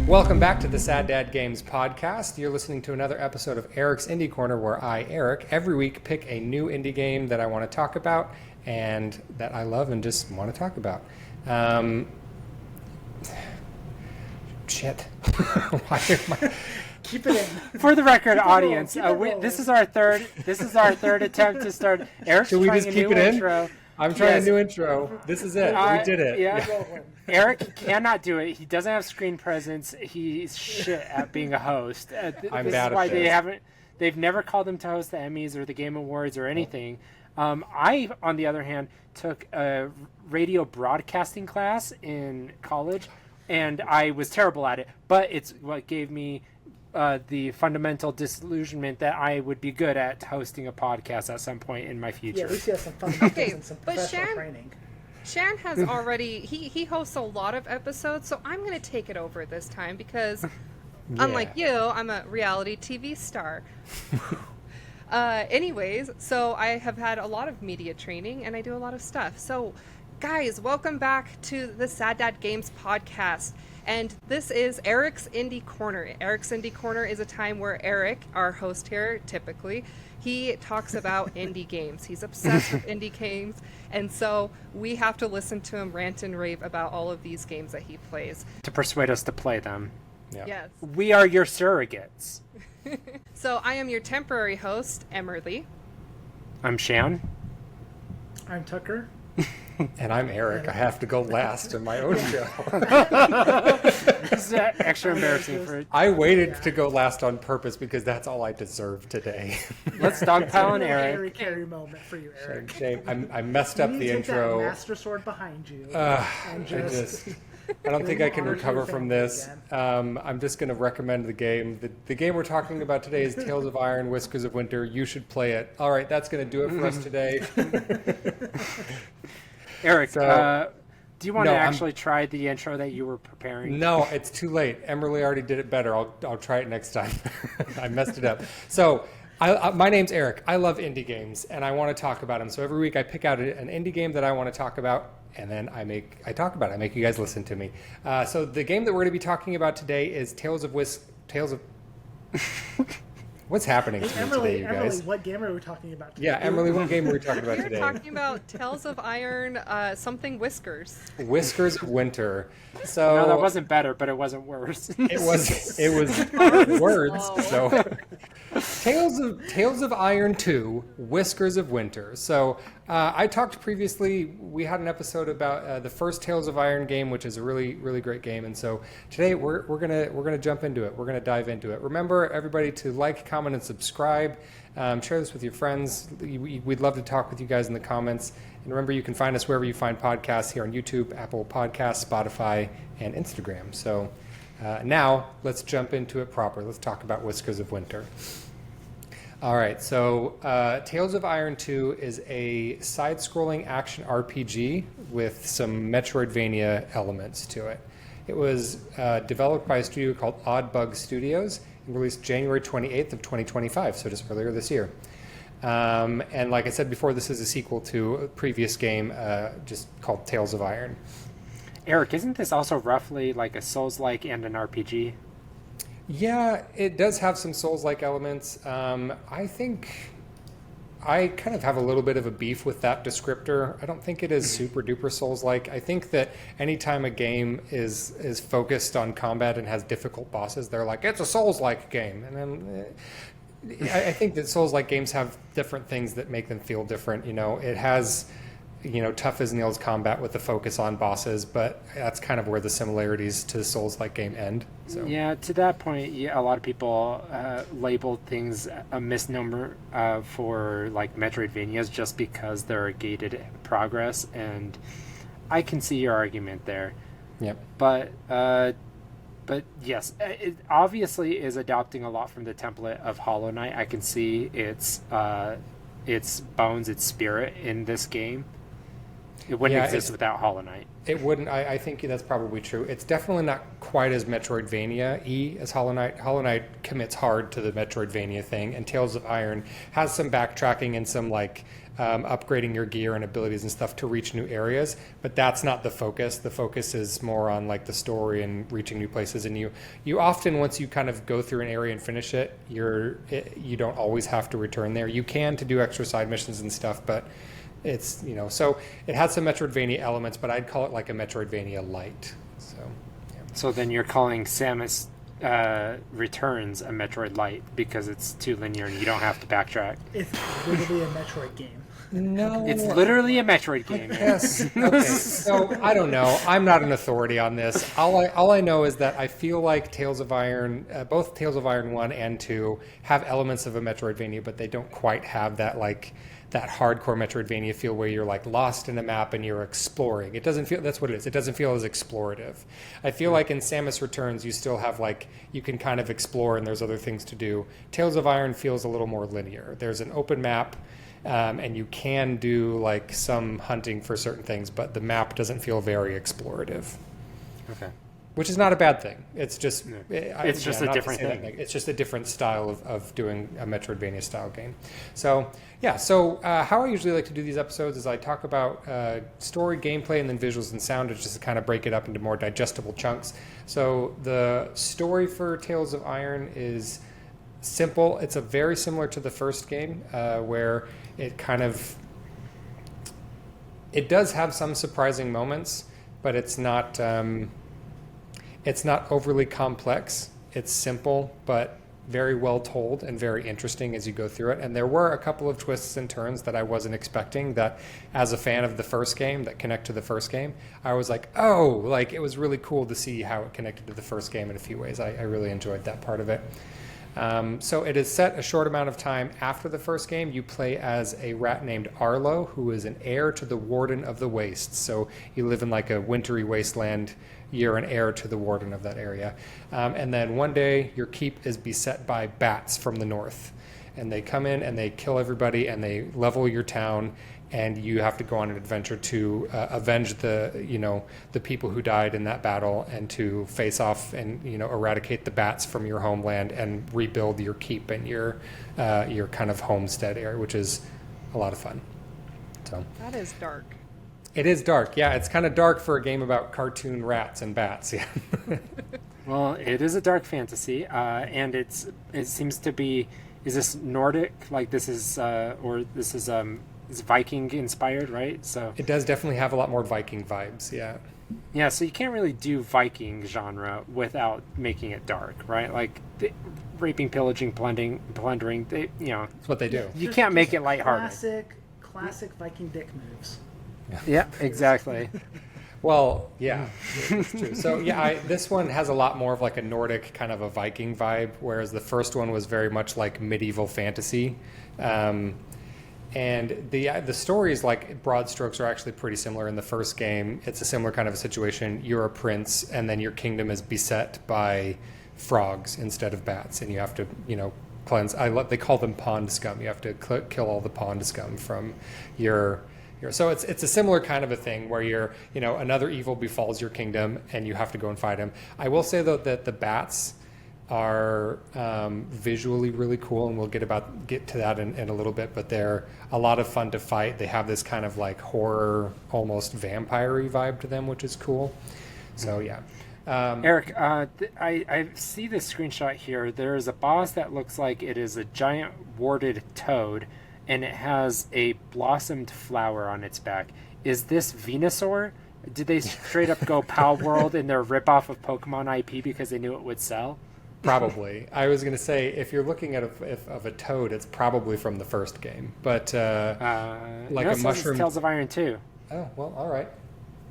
Welcome back to the Sad Dad Games podcast. You're listening to another episode of Eric's Indie Corner, where I, Eric, every week pick a new indie game that I want to talk about and that I love and just want to talk about. Shit. Why am I... Keep it in. For the record, audience, this is our third attempt to start. Eric's Should we trying just a keep new it in? Intro. I'm trying a new intro. This is it. We did it. Yeah. Eric cannot do it. He doesn't have screen presence. He's shit at being a host. I'm bad at this. They've never called him to host the Emmys or the Game Awards or anything. I, on the other hand, took a radio broadcasting class in college, and I was terrible at it. But it's what gave me the fundamental disillusionment that I would be good at hosting a podcast at some point in my future. Yeah, at least he has some fundamentals and some professional training. Shan has already, he hosts a lot of episodes, so I'm going to take it over this time because, unlike you, I'm a reality TV star. Anyways, so I have had a lot of media training and I do a lot of stuff. So, guys, welcome back to the Sad Dad Games podcast. And this is Eric's Indie Corner. Eric's Indie Corner is a time where Eric, our host here, typically, he talks about indie games. He's obsessed with indie games. And so we have to listen to him rant and rave about all of these games that he plays. To persuade us to play them. Yeah. Yes. We are your surrogates. So I am your temporary host, Emerlie. I'm Shan. I'm Tucker. And I'm Eric. I have to go last in my own show. This is extra embarrassing. I waited to go last on purpose because that's all I deserve today. Let's dogpile an Harry Eric. Carey moment for you, Eric. Shame. I messed up You the need to take intro. that master sword behind you. I don't think I can honor recover your from family this. I'm just going to recommend the game. The game we're talking about today is Tales of Iron, Whiskers of Winter. You should play it. All right, that's going to do it for us today. Eric, So- do you want to actually try the intro that you were preparing? No, it's too late. Emerlie already did it better. I'll try it next time. I messed it up. So my name's Eric. I love indie games, and I want to talk about them. So every week I pick out an indie game that I want to talk about, and then I talk about it. I make you guys listen to me. So the game that we're going to be talking about today is Tales of What's happening to me today, you guys? Emerlie, what game are we talking about today? Yeah, Emerlie, what game are we talking about today? We're talking about Tales of Iron, something Whiskers. Whiskers of Winter. So No, that wasn't better, but it wasn't worse. It was words. So Tales of Iron 2, Whiskers of Winter. So I talked previously. We had an episode about the first Tales of Iron game, which is a really, really great game. And so today we're gonna jump into it. We're gonna dive into it. Remember, everybody, to like, comment, and subscribe. Share this with your friends. We'd love to talk with you guys in the comments. And remember, you can find us wherever you find podcasts, here on YouTube, Apple Podcasts, Spotify, and Instagram. So now let's jump into it proper. Let's talk about Whiskers of Winter. All right, so Tales of Iron 2 is a side-scrolling action RPG with some Metroidvania elements to it. It was developed by a studio called Odd Bug Studios and released January 28th of 2025, so just earlier this year. And like I said before, this is a sequel to a previous game just called Tales of Iron. Eric, isn't this also roughly like a Souls-like and an RPG? Yeah, it does have some Souls-like elements. I think I kind of have a little bit of a beef with that descriptor. I don't think it is super duper Souls-like. I think that anytime a game is focused on combat and has difficult bosses, they're like, it's a Souls-like game. And then I think that Souls-like games have different things that make them feel different. You know, it has, tough as nails combat with the focus on bosses, but that's kind of where the similarities to the Souls-like game end. So. Yeah, to that point, a lot of people labeled things a misnomer for like Metroidvanias just because they're a gated progress, and I can see your argument there. Yep. But yes, it obviously is adopting a lot from the template of Hollow Knight. I can see its bones, its spirit in this game. It wouldn't exist without Hollow Knight. It wouldn't. I think that's probably true. It's definitely not quite as Metroidvania-y as Hollow Knight. Hollow Knight commits hard to the Metroidvania thing, and Tales of Iron has some backtracking and some upgrading your gear and abilities and stuff to reach new areas. But that's not the focus. The focus is more on like the story and reaching new places. And you often, once you kind of go through an area and finish it, you don't always have to return there. You can to do extra side missions and stuff, but it's, so it has some Metroidvania elements, but I'd call it like a Metroidvania light. So, yeah. So then you're calling Samus Returns a Metroid Light because it's too linear and you don't have to backtrack. It's literally a Metroid game. No, It's literally a Metroid game. yes. Okay. So I don't know. I'm not an authority on this. All I know is that I feel like Tales of Iron, both Tales of Iron 1 and 2, have elements of a Metroidvania, but they don't quite have that that hardcore Metroidvania feel where you're like lost in a map and you're exploring. It doesn't feel, that's what it is. It doesn't feel as explorative. I feel like in Samus Returns, you still have like, you can kind of explore and there's other things to do. Tales of Iron feels a little more linear. There's an open map, and you can do like some hunting for certain things, but the map doesn't feel very explorative. Okay. Which is not a bad thing. It's just It's just a different thing. It's just a different style of doing a Metroidvania style game. So yeah. So how I usually like to do these episodes is I talk about story, gameplay, and then visuals and sound, just to kind of break it up into more digestible chunks. So the story for Tales of Iron is simple. It's very similar to the first game, where it does have some surprising moments, but it's not. It's not overly complex. It's simple, but very well told and very interesting as you go through it. And there were a couple of twists and turns that I wasn't expecting that, as a fan of the first game, that connect to the first game, I was like, oh, like it was really cool to see how it connected to the first game in a few ways. I really enjoyed that part of it. So it is set a short amount of time after the first game. You play as a rat named Arlo, who is an heir to the Warden of the Wastes. So you live in like a wintry wasteland. You're an heir to the warden of that area. And then one day your keep is beset by bats from the north. And they come in and they kill everybody and they level your town. And you have to go on an adventure to avenge the people who died in that battle and to face off and, eradicate the bats from your homeland and rebuild your keep and your kind of homestead area, which is a lot of fun. So That is dark. it is dark. Yeah, it's kind of dark for a game about cartoon rats and bats. Yeah. Well, it is a dark fantasy, and it seems to be. Is this Nordic? Like this is, or this is it's Viking inspired, right? So It does definitely have a lot more Viking vibes. Yeah. yeah, so you can't really do Viking genre without making it dark, right? Like raping, pillaging, plundering. That's what they do. You can't make it lighthearted. Classic Viking dick moves. Yeah, exactly. Well, yeah, it's true. So yeah, this one has a lot more of like a Nordic kind of a Viking vibe, whereas the first one was very much like medieval fantasy. And the stories, like broad strokes, are actually pretty similar. In the first game, it's a similar kind of a situation. You're a prince, and then your kingdom is beset by frogs instead of bats, and you have to, cleanse. They call them pond scum. You have to kill all the pond scum from your. So it's a similar kind of a thing where you're, another evil befalls your kingdom, and you have to go and fight him. I will say though that the bats are visually really cool, and we'll get to that in a little bit, but they're a lot of fun to fight. They have this kind of like horror, almost vampire-y vibe to them, which is cool. So yeah. Eric, I see this screenshot here. There is a boss that looks like it is a giant warded toad, and it has a blossomed flower on its back. Is this Venusaur? Did they straight up go Pal World in their ripoff of Pokemon IP because they knew it would sell? Probably. I was going to say, if you're looking at a toad, it's probably from the first game. But like a mushroom. It's Tales of Iron 2. Oh, well, all right.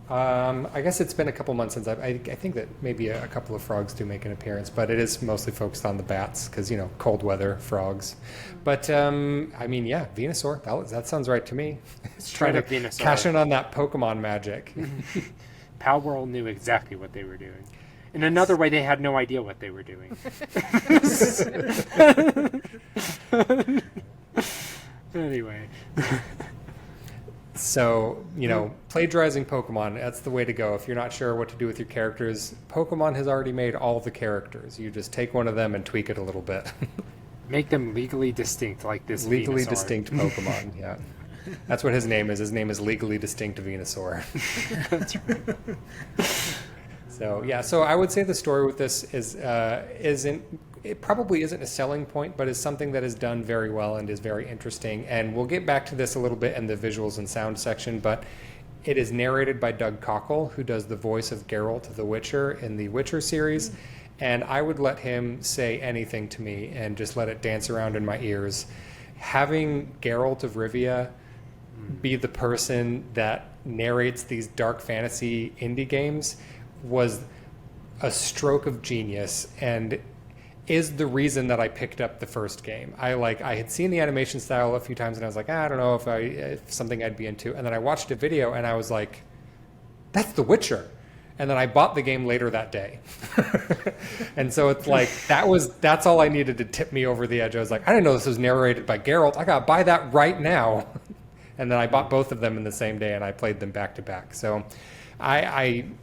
I guess it's been a couple months since I think that maybe a couple of frogs do make an appearance, but it is mostly focused on the bats because, cold weather frogs. But, yeah, Venusaur, that sounds right to me. It's trying to Venusaur. cash in on that Pokemon magic. Pal World knew exactly what they were doing. In another way, they had no idea what they were doing. Anyway. So, plagiarizing Pokemon, that's the way to go. If you're not sure what to do with your characters, Pokemon has already made all the characters. You just take one of them and tweak it a little bit. Make them legally distinct, like this Legally Venusaur. distinct Pokemon, yeah. That's what his name is. His name is Legally Distinct Venusaur. That's right. So yeah, so I would say the story with this it probably isn't a selling point, but is something that is done very well and is very interesting. And we'll get back to this a little bit in the visuals and sound section, but it is narrated by Doug Cockle, who does the voice of Geralt the Witcher in the Witcher series. And I would let him say anything to me and just let it dance around in my ears. Having Geralt of Rivia be the person that narrates these dark fantasy indie games was a stroke of genius and is the reason that I picked up the first game. I had seen the animation style a few times and I was like, I don't know if something I'd be into. And then I watched a video and I was like, that's The Witcher. And then I bought the game later that day. And so it's like, that's all I needed to tip me over the edge. I was like, I didn't know this was narrated by Geralt. I got to buy that right now. And then I bought both of them in the same day and I played them back to back. So I'm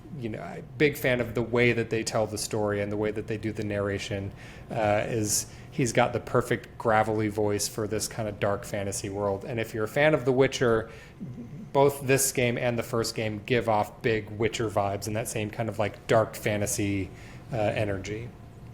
big fan of the way that they tell the story and the way that they do the narration. He's got the perfect gravelly voice for this kind of dark fantasy world. And if you're a fan of The Witcher, both this game and the first game give off big Witcher vibes and that same kind of like dark fantasy energy.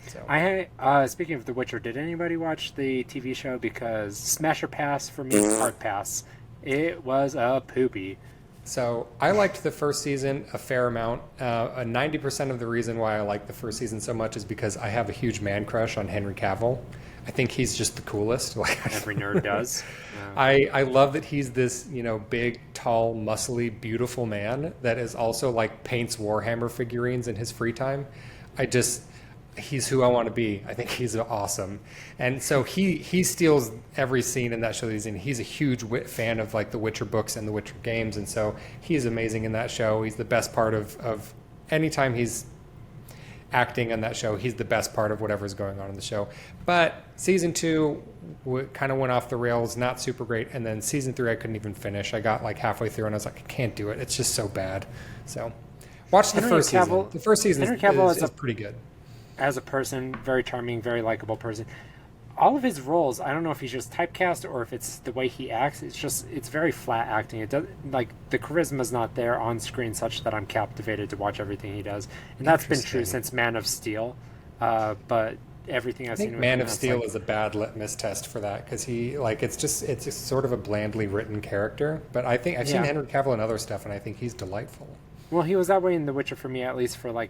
So. Speaking of The Witcher, did anybody watch the TV show? Because Smash or Pass for me is Hard Pass. It was a poopy. So I liked the first season a fair amount. 90% of the reason why I like the first season so much is because I have a huge man crush on Henry Cavill. I think he's just the coolest. Every nerd does. I love that he's this, big, tall, muscly, beautiful man that is also like paints Warhammer figurines in his free time. He's who I want to be. I think he's awesome. And so he steals every scene in that show that he's in. He's a huge fan of like the Witcher books and the Witcher games. And so he's amazing in that show. He's the best part of anytime he's acting on that show, he's the best part of whatever's going on in the show. But season 2 kind of went off the rails, not super great. And then season 3, I couldn't even finish. I got like halfway through and I was like, I can't do it. It's just so bad. So watch the first season. The first season is pretty good. As a person, very charming, very likable person. All of his roles, I don't know if he's just typecast or if it's the way he acts. It's very flat acting. It does like the charisma's not there on screen such that I'm captivated to watch everything he does, and that's been true since Man of Steel. But everything I've seen with Man of Steel is a bad litmus test for that because it's just sort of a blandly written character. But I think I've seen Henry Cavill in other stuff, and I think he's delightful. Well, he was that way in The Witcher for me, at least for like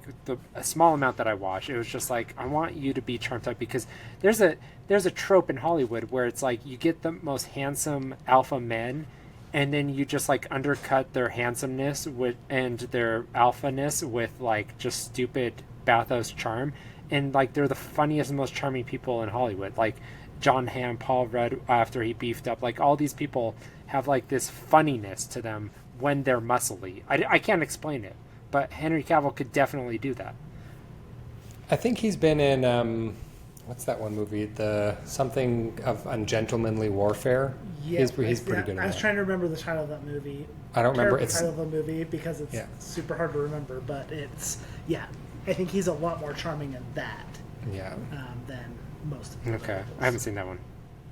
a small amount that I watched. It was just like, I want you to be charmed up because there's a trope in Hollywood where it's like you get the most handsome alpha men and then you just like undercut their handsomeness and their alphaness with like just stupid bathos charm. And like they're the funniest and most charming people in Hollywood. Like John Hamm, Paul Rudd after he beefed up, like all these people have like this funniness to them when they're muscly. I can't explain it, but Henry Cavill could definitely do that. I think he's been in, what's that one movie? The something of Ungentlemanly Warfare. Yeah, he's pretty good in I was that. trying to remember the title of that movie. I don't remember. The title of the movie because it's super hard to remember, but I think he's a lot more charming in that than most of the Okay, I haven't seen that one.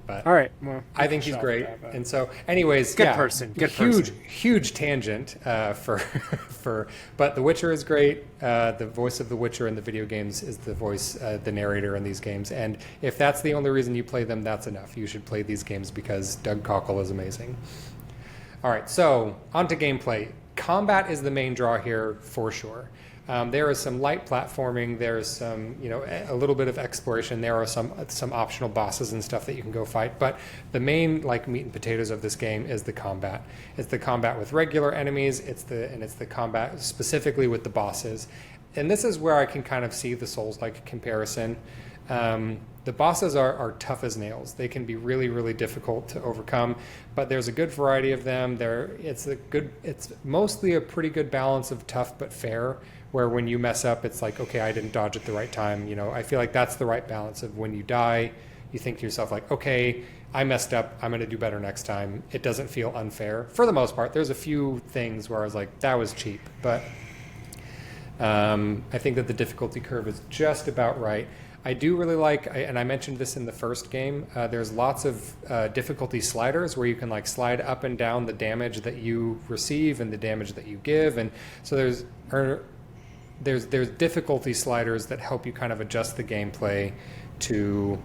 But all right, well, I think he's great. And so, anyways, good person. Huge tangent but The Witcher is great. The voice of The Witcher in the video games is the narrator in these games. And if that's the only reason you play them, that's enough. You should play these games because Doug Cockle is amazing. All right, so on to gameplay. Combat is the main draw here for sure. There is some light platforming. There's some, a little bit of exploration. There are some optional bosses and stuff that you can go fight. But the main meat and potatoes of this game is the combat. It's the combat with regular enemies. It's the combat specifically with the bosses. And this is where I can kind of see the Souls-like comparison. The bosses are tough as nails. They can be really, really difficult to overcome, but there's a good variety of them. It's mostly a pretty good balance of tough but fair, where when you mess up, it's like, okay, I didn't dodge at the right time. I feel like that's the right balance of when you die, you think to yourself like, okay, I messed up, I'm going to do better next time. It doesn't feel unfair. For the most part, there's a few things where I was like, that was cheap, but I think that the difficulty curve is just about right. I do really like, and I mentioned this in the first game, there's lots of difficulty sliders where you can like slide up and down the damage that you receive and the damage that you give. And so there's difficulty sliders that help you kind of adjust the gameplay to,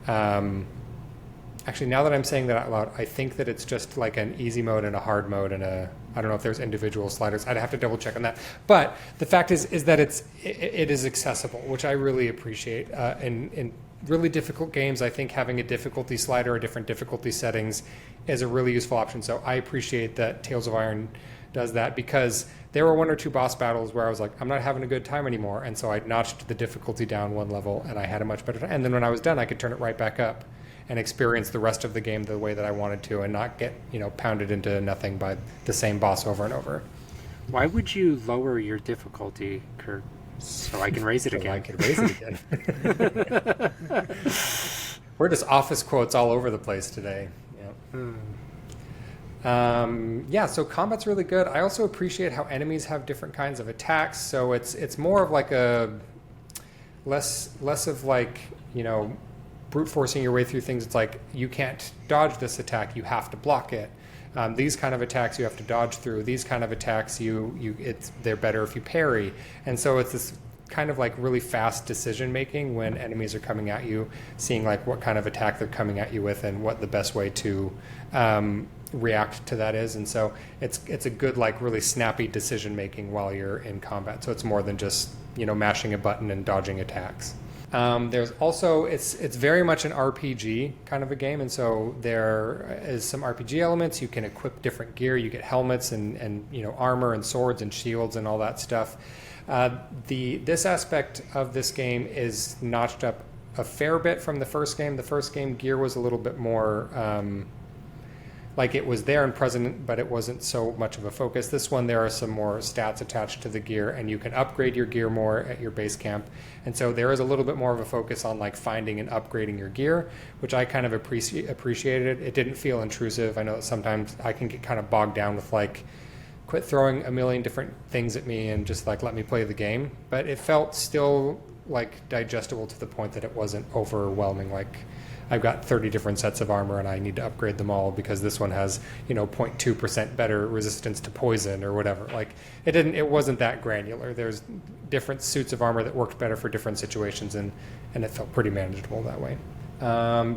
actually, now that I'm saying that out loud, I think that it's just like an easy mode and a hard mode and I don't know if there's individual sliders. I'd have to double check on that. But the fact is that it is accessible, which I really appreciate. In really difficult games, I think having a difficulty slider or different difficulty settings is a really useful option. So I appreciate that Tales of Iron does that, because there were 1 or 2 boss battles where I was like, I'm not having a good time anymore. And so I notched the difficulty down 1 level and I had a much better time. And then when I was done, I could turn it right back up and experience the rest of the game the way that I wanted to and not get, pounded into nothing by the same boss over and over. Why would you lower your difficulty, Kurt? So I can raise it again. I can raise it again. We're just office quotes all over the place today. Yeah. So combat's really good. I also appreciate how enemies have different kinds of attacks. So it's more of like a less of like, brute forcing your way through things. It's like, you can't dodge this attack, you have to block it. These kind of attacks you have to dodge through. These kind of attacks they're better if you parry. And so it's this kind of like really fast decision making when enemies are coming at you, seeing like what kind of attack they're coming at you with and what the best way to react to that is. And so it's a good like really snappy decision making while you're in combat. So it's more than just mashing a button and dodging attacks. There's also, it's very much an RPG kind of a game, and so there is some RPG elements. You can equip different gear. You get helmets and armor and swords and shields and all that stuff. This aspect of this game is notched up a fair bit from the first game. The first game, gear was a little bit more like it was there and present, but it wasn't so much of a focus. This one, there are some more stats attached to the gear, and you can upgrade your gear more at your base camp. And so there is a little bit more of a focus on like finding and upgrading your gear, which I kind of appreciated. It didn't feel intrusive. I know that sometimes I can get kind of bogged down with like, quit throwing a million different things at me and just like let me play the game. But it felt still like digestible to the point that it wasn't overwhelming. Like, I've got 30 different sets of armor and I need to upgrade them all because this one has, 0.2% better resistance to poison or whatever. Like, it wasn't that granular. There's different suits of armor that worked better for different situations, and it felt pretty manageable that way.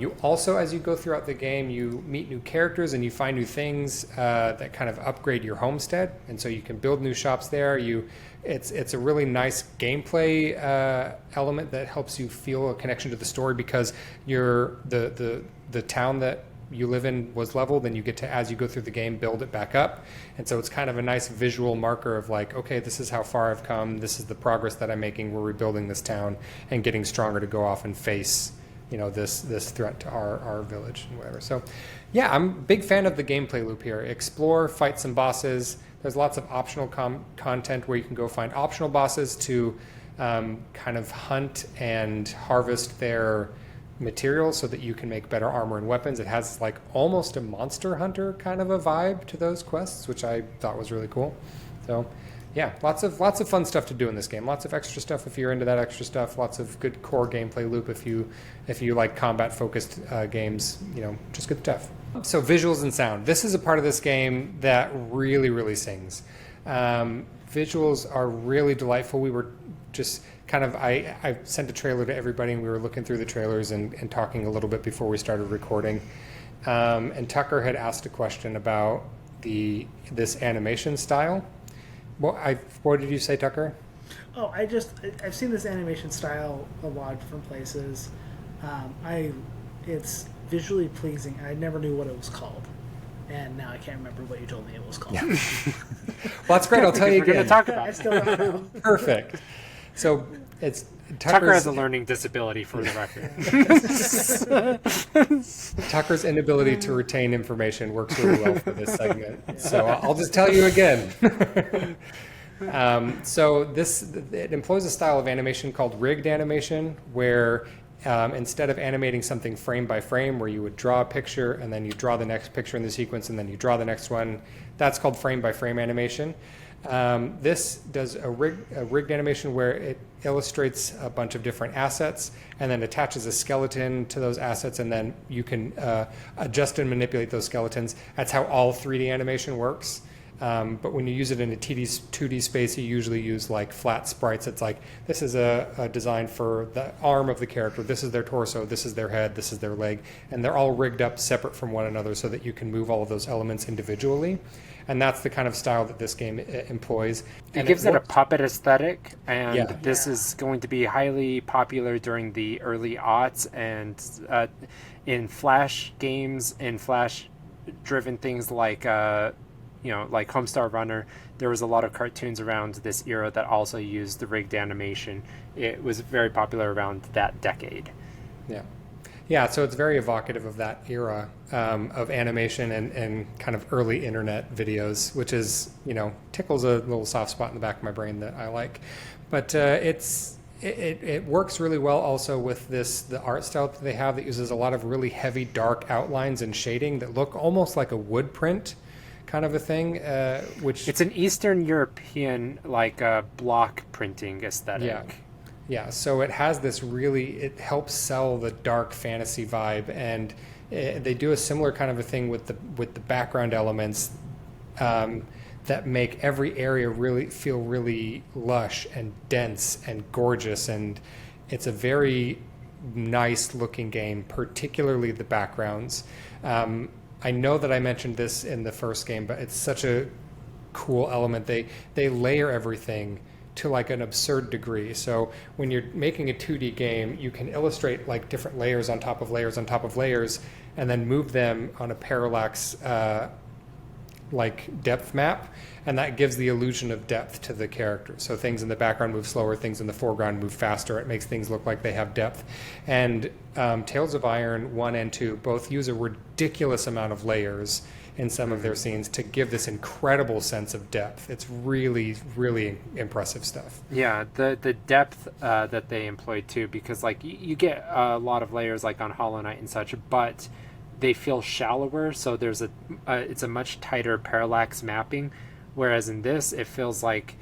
You also, as you go throughout the game, you meet new characters and you find new things that kind of upgrade your homestead, and so you can build new shops there. It's a really nice gameplay element that helps you feel a connection to the story because the town that you live in was leveled, and you get to, as you go through the game, build it back up. And so it's kind of a nice visual marker of like, okay, this is how far I've come, this is the progress that I'm making, we're rebuilding this town and getting stronger to go off and face this threat to our village and whatever. So yeah, I'm a big fan of the gameplay loop here. Explore, fight some bosses. There's lots of optional content where you can go find optional bosses to kind of hunt and harvest their materials so that you can make better armor and weapons. It has like almost a Monster Hunter kind of a vibe to those quests, which I thought was really cool. So yeah, lots of fun stuff to do in this game. Lots of extra stuff if you're into that extra stuff. Lots of good core gameplay loop if you like combat focused games. Just good stuff. So visuals and sound. This is a part of this game that really, really sings. Visuals are really delightful. We were just kind of, I sent a trailer to everybody, and we were looking through the trailers and talking a little bit before we started recording. And Tucker had asked a question about this animation style. What did you say, Tucker? Oh, I've seen this animation style a lot of different places. It's visually pleasing. I never knew what it was called, and now I can't remember what you told me it was called. Yeah. Well, that's great. I'll tell you again. We're going to talk about I still don't know. Perfect. So it's Tucker has a learning disability, for the record. Tucker's inability to retain information works really well for this segment. So I'll just tell you again. So it employs a style of animation called rigged animation, where instead of animating something frame by frame, where you would draw a picture and then you draw the next picture in the sequence and then you draw the next one, that's called frame by frame animation. This does a rigged animation where it illustrates a bunch of different assets and then attaches a skeleton to those assets, and then you can adjust and manipulate those skeletons. That's how all 3D animation works. But when you use it in a 2D space, you usually use like flat sprites. It's like, this is a design for the arm of the character, this is their torso, this is their head, this is their leg, and they're all rigged up separate from one another so that you can move all of those elements individually. And that's the kind of style that this game employs. It gives it a puppet aesthetic, and this is going to be highly popular during the early aughts, and in Flash games and Flash-driven things like like Homestar Runner, there was a lot of cartoons around this era that also used the rigged animation. It was very popular around that decade. Yeah, so it's very evocative of that era of animation and kind of early internet videos, which is, tickles a little soft spot in the back of my brain that I like. But it works really well also with the art style that they have that uses a lot of really heavy dark outlines and shading that look almost like a wood print kind of a thing, which... It's an Eastern European, block printing aesthetic. Yeah, so it has this it helps sell the dark fantasy vibe, and they do a similar kind of a thing with the background elements that make every area really feel really lush and dense and gorgeous, and it's a very nice looking game, particularly the backgrounds. I know that I mentioned this in the first game, but it's such a cool element. They layer everything to like an absurd degree. So when you're making a 2D game, you can illustrate like different layers on top of layers on top of layers, and then move them on a parallax like depth map, and that gives the illusion of depth to the character. So things in the background move slower, things in the foreground move faster. It makes things look like they have depth. And Tales of Iron 1 and 2 both use a ridiculous amount of layers in some of their scenes to give this incredible sense of depth. It's really, really impressive stuff. Yeah, the depth that they employed too, because like you get a lot of layers like on Hollow Knight and such, but they feel shallower, so there's it's a much tighter parallax mapping, whereas in this it feels like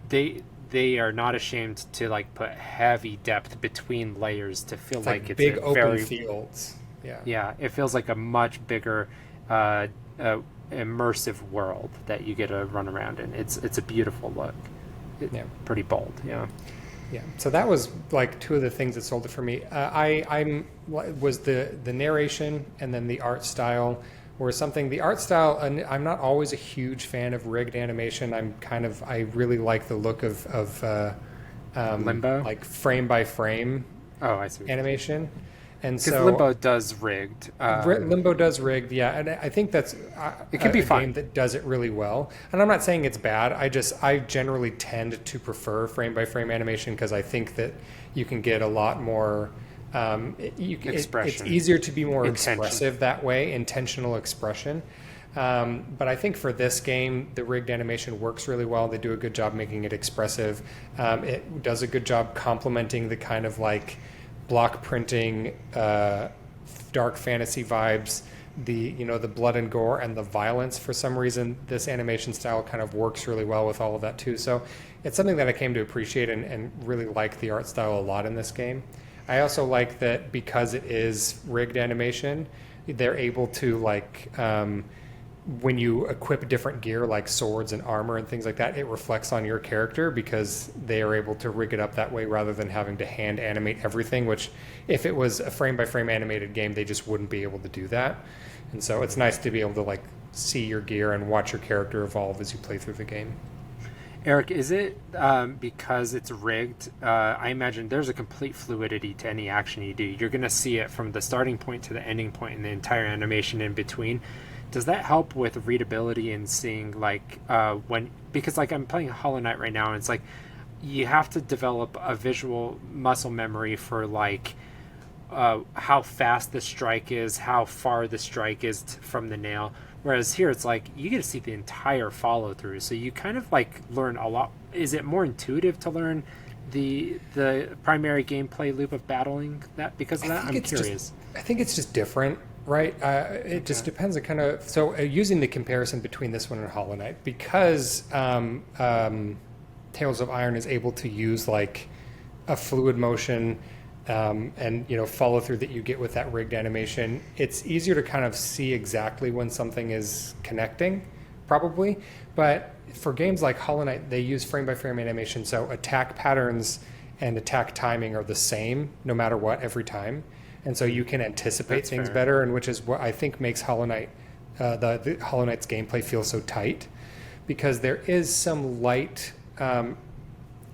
they are not ashamed to like put heavy depth between layers to feel like it's big a open very, fields. Yeah, it feels like a much bigger immersive world that you get to run around in. It's a beautiful look. Pretty bold. Yeah, so that was like two of the things that sold it for me. I'm was the narration, and then the art style were something. The art style, and I'm not always a huge fan of rigged animation. I really like the look of Limbo, like frame by frame animation. And so Limbo does rigged. Limbo does rigged, yeah, and I think that's it can be fun. Game that does it really well. And I'm not saying it's bad. I generally tend to prefer frame by frame animation because I think that you can get a lot more. It's easier to be more expressive that way, intentional expression. But I think for this game, the rigged animation works really well. They do a good job making it expressive. It does a good job complementing the kind of like block printing, dark fantasy vibes, the blood and gore and the violence. For some reason, this animation style kind of works really well with all of that too. So it's something that I came to appreciate and really like the art style a lot in this game. I also like that because it is rigged animation, they're able to like when you equip different gear like swords and armor and things like that, it reflects on your character because they are able to rig it up that way rather than having to hand animate everything, which if it was a frame by frame animated game, they just wouldn't be able to do that. And so it's nice to be able to like see your gear and watch your character evolve as you play through the game. Eric, is it because it's rigged? I imagine there's a complete fluidity to any action you do. You're going to see it from the starting point to the ending point and the entire animation in between. Does that help with readability and seeing because like I'm playing Hollow Knight right now, and it's like you have to develop a visual muscle memory for like how fast the strike is, how far the strike is from the nail. Whereas here it's like you get to see the entire follow through, so you kind of like learn a lot. Is it more intuitive to learn the primary gameplay loop of battling that because of that? I'm curious. I think it's just different. Right. It just depends on kind of. So using the comparison between this one and Hollow Knight, because Tales of Iron is able to use like a fluid motion and follow through that you get with that rigged animation, it's easier to kind of see exactly when something is connecting, probably. But for games like Hollow Knight, they use frame by frame animation, so attack patterns and attack timing are the same no matter what every time. And so you can anticipate things better, and which is what I think makes Hollow Knight, the Hollow Knight's gameplay feel so tight, because there is some light,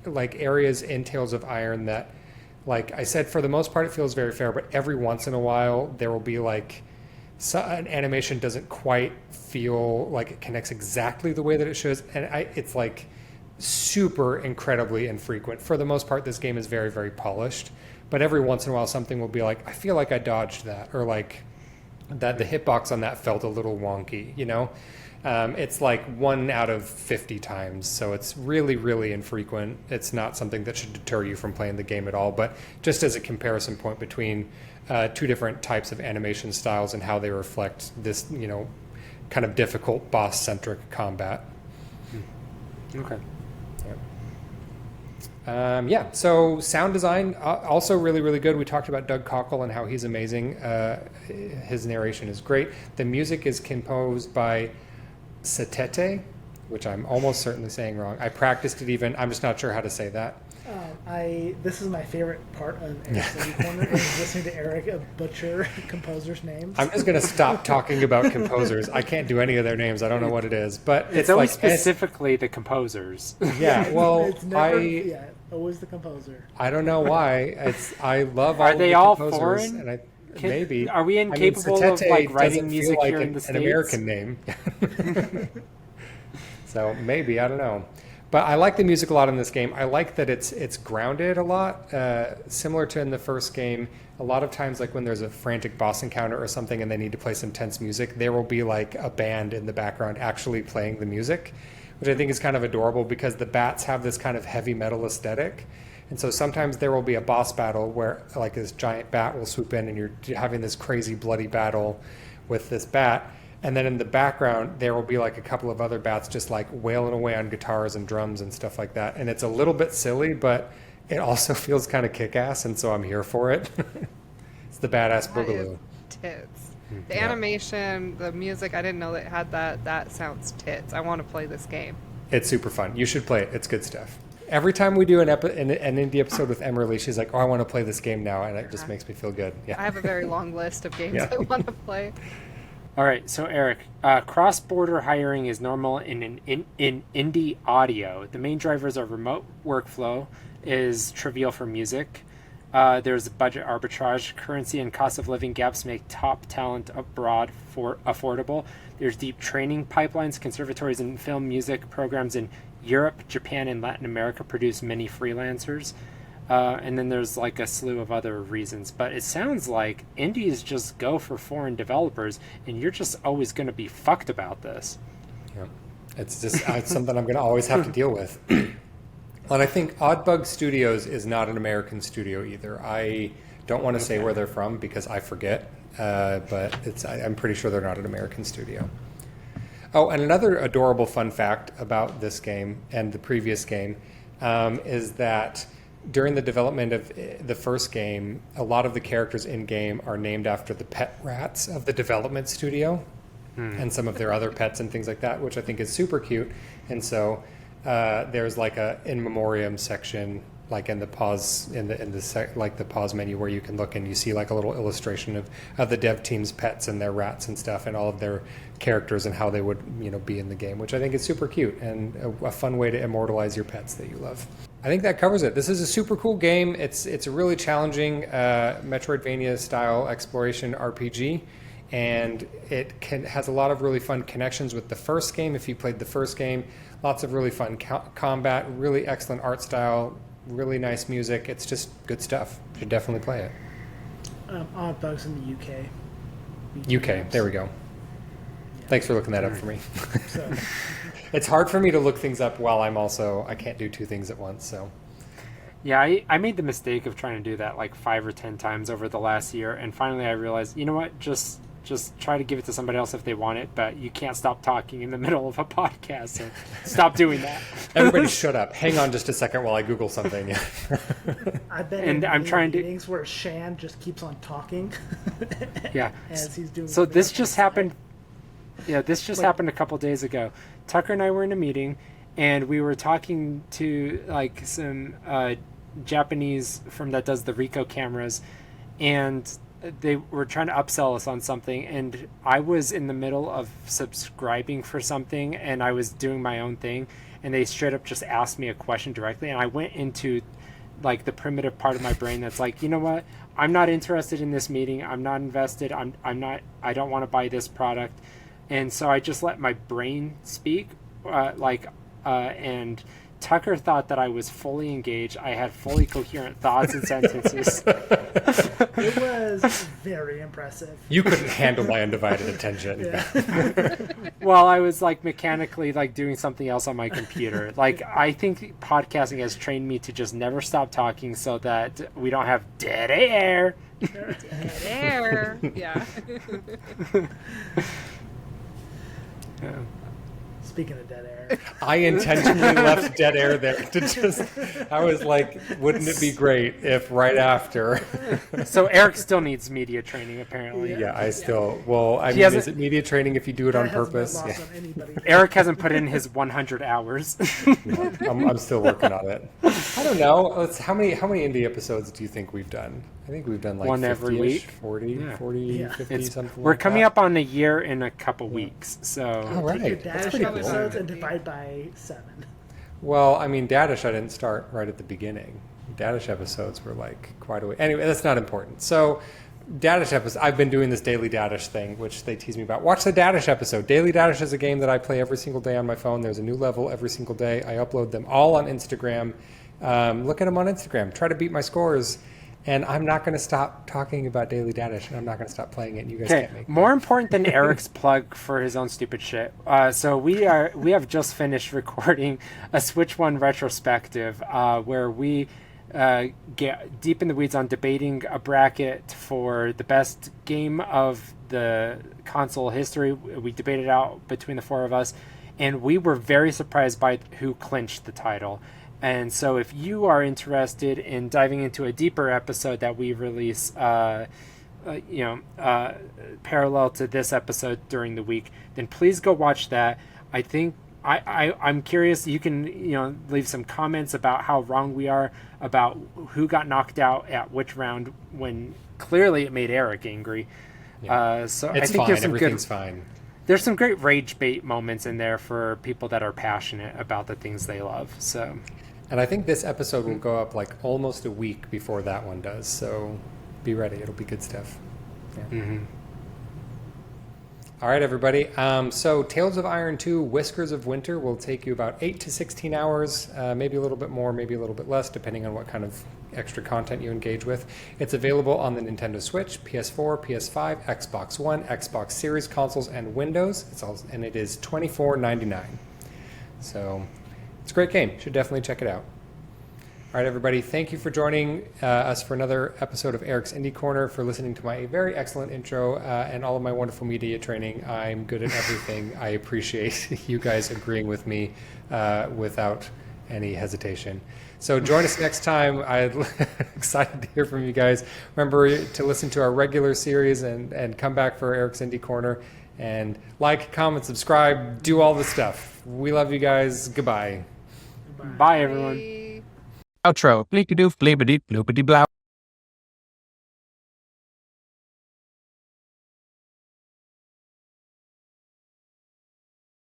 like areas in Tales of Iron that, like I said, for the most part it feels very fair, but every once in a while there will be like an animation doesn't quite feel like it connects exactly the way that it should, and it's like super incredibly infrequent. For the most part, this game is very, very polished. But every once in a while, something will be like, I feel like I dodged that, or like that the hitbox on that felt a little wonky, It's like 1 out of 50 times, so it's really, really infrequent. It's not something that should deter you from playing the game at all, but just as a comparison point between two different types of animation styles and how they reflect this, kind of difficult boss-centric combat. Okay. So sound design, also really, really good. We talked about Doug Cockle and how he's amazing. His narration is great. The music is composed by Satete, which I'm almost certainly saying wrong. I practiced it even. I'm just not sure how to say that. This is my favorite part of Eric's Indie Corner, is listening to Eric butcher composers' names. I'm just going to stop talking about composers. I can't do any of their names. I don't know what it is, but it's always like, specifically the composers. Yeah, well, it's never, always the composer. I don't know why. I love. Are they all composers, foreign? And maybe. Are we incapable of like writing music like here in the States? An American name. So maybe, I don't know. But I like the music a lot in this game. I like that it's grounded a lot, similar to in the first game. A lot of times, like when there's a frantic boss encounter or something and they need to play some tense music, there will be like a band in the background actually playing the music, which I think is kind of adorable because the bats have this kind of heavy metal aesthetic. And so sometimes there will be a boss battle where like this giant bat will swoop in and you're having this crazy bloody battle with this bat. And then in the background, there will be like a couple of other bats just like wailing away on guitars and drums and stuff like that. And it's a little bit silly, but it also feels kind of kick-ass, and so I'm here for it. It's the badass boogaloo. Tits. The animation, the music, I didn't know that it had that. That sounds tits. I want to play this game. It's super fun. You should play it. It's good stuff. Every time we do an indie episode with Emerlie, she's like, oh, I want to play this game now, and it just makes me feel good. Yeah. I have a very long list of games I want to play. All right, so Eric, cross-border hiring is normal in indie audio. The main drivers are remote workflow is trivial for music. There's budget arbitrage. Currency and cost of living gaps make top talent abroad affordable. There's deep training pipelines. Conservatories and film music programs in Europe, Japan, and Latin America produce many freelancers. And then there's like a slew of other reasons. But it sounds like indies just go for foreign developers, and you're just always going to be fucked about this. Yeah. It's just it's something I'm going to always have to deal with. And I think Oddbug Studios is not an American studio either. I don't want to say where they're from because I forget, but I'm pretty sure they're not an American studio. Oh, and another adorable fun fact about this game and the previous game is that during the development of the first game, a lot of the characters in-game are named after the pet rats of the development studio and some of their other pets and things like that, which I think is super cute. And so there's like a in memoriam section, like in the pause like the pause menu, where you can look and you see like a little illustration of the dev team's pets and their rats and stuff, and all of their characters and how they would be in the game, which I think is super cute and a fun way to immortalize your pets that you love. I think that covers it. This is a super cool game. It's a really challenging Metroidvania style exploration RPG, and it has a lot of really fun connections with the first game. If you played the first game, lots of really fun combat, really excellent art style, really nice music. It's just good stuff. You should definitely play it. Odd Bugs in the UK. UK, there we go. Yeah. Thanks for looking that up for me. So. It's hard for me to look things up while I can't do two things at once, so. Yeah, I made the mistake of trying to do that like 5 or 10 times over the last year, and finally I realized, you know what, just just try to give it to somebody else if they want it, but you can't stop talking in the middle of a podcast, so stop doing that. Everybody shut up. Hang on just a second while I Google something. I've been And in I'm trying to- meetings where Shan just keeps on talking. Yeah. As he's doing. So this something just else. happened. Yeah, this just happened a couple days ago. Tucker and I were in a meeting, and we were talking to like some Japanese firm that does the Ricoh cameras, and they were trying to upsell us on something, and I was in the middle of subscribing for something, and I was doing my own thing, and they straight up just asked me a question directly, and I went into like the primitive part of my brain that's like, you know what, I'm not interested in this meeting, I'm not invested, I don't want to buy this product. And so I just let my brain speak, and Tucker thought that I was fully engaged. I had fully coherent thoughts and sentences. It was very impressive. You couldn't handle my undivided attention. Yeah. While I was like mechanically like doing something else on my computer. Like I think podcasting has trained me to just never stop talking so that we don't have dead air. There. Yeah. Yeah. Speaking of dead air, I intentionally left dead air there to just. I was like, wouldn't it be great if right after? So Eric still needs media training apparently. Yeah, I still. Well, I mean, hasn't- is it media training if you do it on that hasn't been purpose? lost Yeah. on anybody. Eric hasn't put in his 100 hours. I'm still working on it. I don't know. How many indie episodes do you think we've done? I think we've done like One every 50-ish, week. 40, Yeah. 40, Yeah. 50, something We're like coming that. up on a year in a couple weeks, so All right. Take your That's dash pretty cool. episodes and divide by 7. Well, I mean, Dadish, I didn't start right at the beginning. Dadish episodes were like quite a way. Anyway, that's not important. So, Dadish episodes, I've been doing this daily Dadish thing, which they tease me about. Watch the Dadish episode. Daily Dadish is a game that I play every single day on my phone. There's a new level every single day. I upload them all on Instagram. Look at them on Instagram. Try to beat my scores. And I'm not going to stop talking about Daily Dadish, and I'm not going to stop playing it. And you guys okay. can't make me. More important than Eric's plug for his own stupid shit. So we have just finished recording a Switch One retrospective where we get deep in the weeds on debating a bracket for the best game of the console history. We debated out between the four of us, and we were very surprised by who clinched the title. And so if you are interested in diving into a deeper episode that we release, parallel to this episode during the week, then please go watch that. I think I'm curious. You can, leave some comments about how wrong we are about who got knocked out at which round when clearly it made Eric angry. Yeah. So It's I think fine. there's some Everything's fine. There's some great rage bait moments in there for people that are passionate about the things they love. So. And I think this episode will go up like almost a week before that one does. So be ready. It'll be good stuff. Yeah. Mm-hmm. All right, everybody. So Tales of Iron 2, Whiskers of Winter will take you about 8 to 16 hours, maybe a little bit more, maybe a little bit less, depending on what kind of extra content you engage with. It's available on the Nintendo Switch, PS4, PS5, Xbox One, Xbox Series consoles, and Windows. And it is $24.99. So it's a great game. Should definitely check it out. All right, everybody. Thank you for joining us for another episode of Eric's Indie Corner, for listening to my very excellent intro and all of my wonderful media training. I'm good at everything. I appreciate you guys agreeing with me without any hesitation. So join us next time. I'm excited to hear from you guys. Remember to listen to our regular series and come back for Eric's Indie Corner. And like, comment, subscribe, do all the stuff. We love you guys. Goodbye. Bye, everyone. Bye. Outro. Bleep-a-doof, bleep-a-deep, bloop-a-dee-blow.